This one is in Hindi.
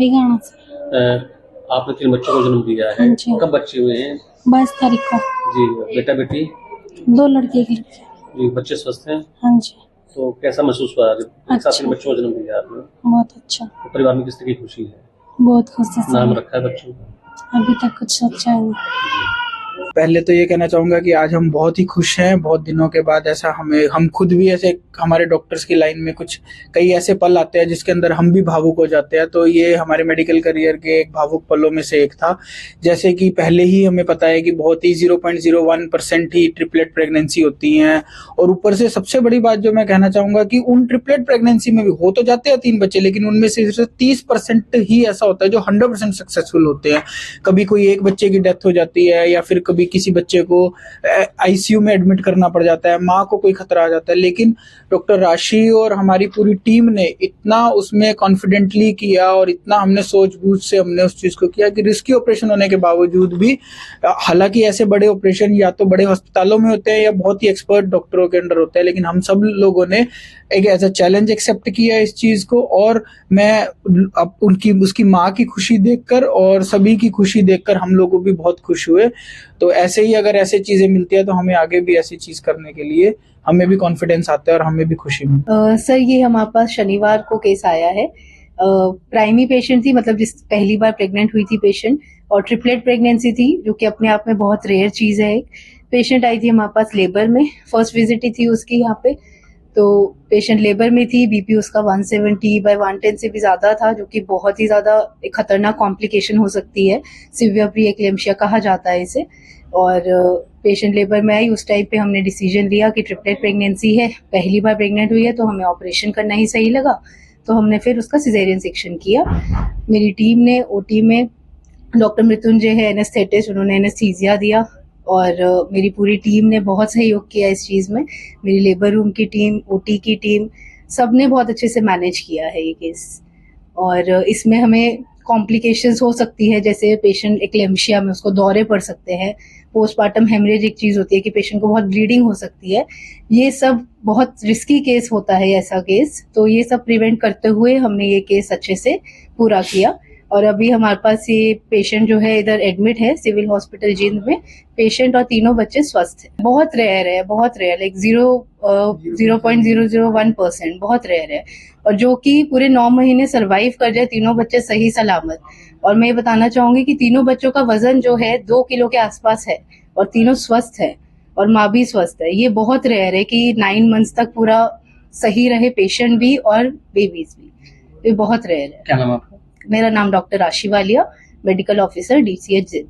लीगाणा से। आपने 3 बच्चों को जन्म दिया है, जी। कब बच्चे हुए हैं? 22 तारीख को। जी, बेटा बेटी? 2 लड़के 1 लड़की। जी, बच्चे स्वस्थ हैं? हाँ जी। तो कैसा महसूस हुआ जब एक साथ 3 अच्छा, बच्चों को जन्म दिया आपने? बहुत अच्छा। तो परिवार में किस तरह की खुशी है? बहुत खुश है नाम सभी। रखा है बच्चों का? अभी तक कुछ सोचा है नहीं। पहले तो ये कहना चाहूंगा कि आज हम बहुत ही खुश हैं। बहुत दिनों के बाद ऐसा हम खुद भी ऐसे हमारे डॉक्टर्स की लाइन में कुछ कई ऐसे पल आते हैं जिसके अंदर हम भी भावुक हो जाते हैं। तो ये हमारे मेडिकल करियर के एक भावुक पलों में से एक था। जैसे कि पहले ही हमें पता है कि बहुत ही 0.01% ही ट्रिपलेट प्रेगनेंसी होती हैं, और ऊपर से सबसे बड़ी बात जो मैं कहना चाहूंगा कि उन ट्रिपलेट प्रेगनेंसी में भी हो तो जाते हैं 3 बच्चे, लेकिन उनमें से सिर्फ 30% ही ऐसा होता है जो 100% सक्सेसफुल होते हैं। कभी कोई एक बच्चे की डेथ हो जाती है, या फिर कभी किसी बच्चे को आईसीयू में एडमिट करना पड़ जाता है, माँ को कोई खतरा आ जाता है। लेकिन डॉक्टर राशि और हमारी पूरी टीम ने इतना उसमें कॉन्फिडेंटली किया, और इतना हमने सूझबूझ से हमने उस चीज को किया कि रिस्की ऑपरेशन होने के बावजूद भी, हालांकि ऐसे बड़े ऑपरेशन या तो बड़े अस्पतालों में होते हैं या बहुत ही एक्सपर्ट डॉक्टरों के अंडर होते हैं, लेकिन हम सब लोगों ने एक एज अ चैलेंज एक्सेप्ट किया इस चीज को। और मैं अब उसकी माँ की खुशी देखकर और सभी की खुशी देखकर हम लोग भी बहुत खुश हुए। तो ऐसे ही अगर ऐसी चीजें मिलती है तो हमें आगे भी ऐसी चीज करने के लिए हमें भी कॉन्फिडेंस आता है और हमें भी खुशी मिलती है। सर, ये हमारे पास शनिवार को केस आया है। प्राइमरी पेशेंट थी, मतलब जिस पहली बार प्रेग्नेंट हुई थी पेशेंट, और ट्रिपलेट प्रेगनेंसी थी जो कि अपने आप में बहुत रेयर चीज है। पेशेंट आई थी हमारे पास लेबर में, फर्स्ट विजिट ही थी उसकी यहाँ पे। तो पेशेंट लेबर में थी, बीपी उसका 170/110 से भी ज्यादा था, जो कि बहुत ही ज्यादा एक खतरनाक कॉम्प्लिकेशन हो सकती है। सिवियर प्री एक्लेम्शिया कहा जाता है इसे। और पेशेंट लेबर में आई, उस टाइम पे हमने डिसीजन लिया कि ट्रिपलेट प्रेगनेंसी है, पहली बार प्रेग्नेंट हुई है, तो हमें ऑपरेशन करना ही सही लगा। तो हमने फिर उसका सिजेरियन सेक्शन किया। मेरी टीम ने ओटी में डॉक्टर मृत्युंजय है एनेस्थेटिस्ट, उन्होंने एनेस्थीसिया दिया, और मेरी पूरी टीम ने बहुत सहयोग किया इस चीज में। मेरी लेबर रूम की टीम, ओटी की टीम, सबने बहुत अच्छे से मैनेज किया है ये केस। और इसमें हमें कॉम्प्लिकेशंस हो सकती है, जैसे पेशेंट एक्लेम्शिया में उसको दौरे पड़ सकते हैं, पोस्टमार्टम हेमरेज एक चीज होती है कि पेशेंट को बहुत ब्लीडिंग हो सकती है। ये सब बहुत रिस्की केस होता है ऐसा केस, तो ये सब प्रिवेंट करते हुए हमने ये केस अच्छे से पूरा किया। और अभी हमारे पास ये पेशेंट जो है इधर एडमिट है सिविल हॉस्पिटल जींद में। पेशेंट और तीनों बच्चे स्वस्थ हैं। बहुत रेयर है, बहुत रेयर, लाइक 0.001%, बहुत रेयर है। और जो कि पूरे 9 महीने सरवाइव कर जाए, तीनों बच्चे सही सलामत। और मैं ये बताना चाहूंगी कि तीनों बच्चों का वजन जो है 2 किलो के आसपास है, और तीनों स्वस्थ है, और माँ भी स्वस्थ है। ये बहुत रेयर है कि 9 मंथ्स तक पूरा सही रहे पेशेंट भी और बेबीज भी। ये बहुत रेयर है। क्या नाम आपका? मेरा नाम डॉक्टर राशि वालिया, मेडिकल ऑफिसर, DCH जिंद।